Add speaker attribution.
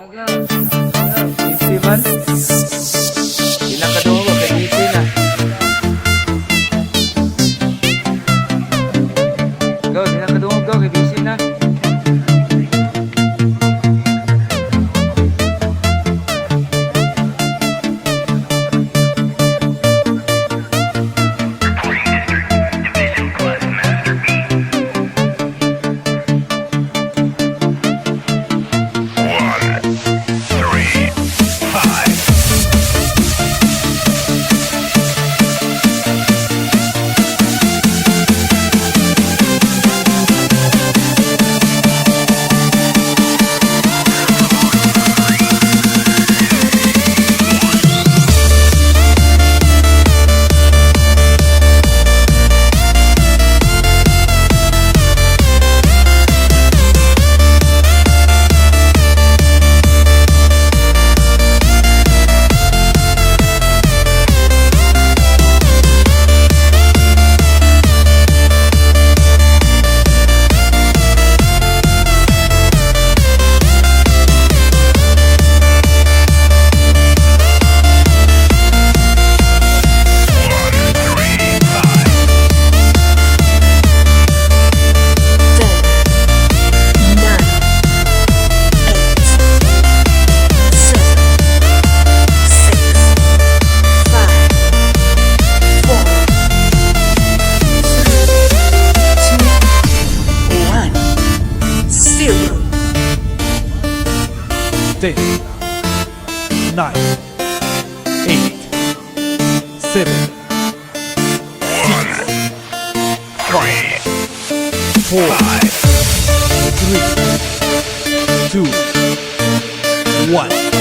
Speaker 1: Aga. Easy man. Ilang kadungo ba? Kaya easy na. Go, ilang kadungo go. Kaya easy na.
Speaker 2: Ten, 9, 8, 7, 6, 5, 4, 3, 2, 1.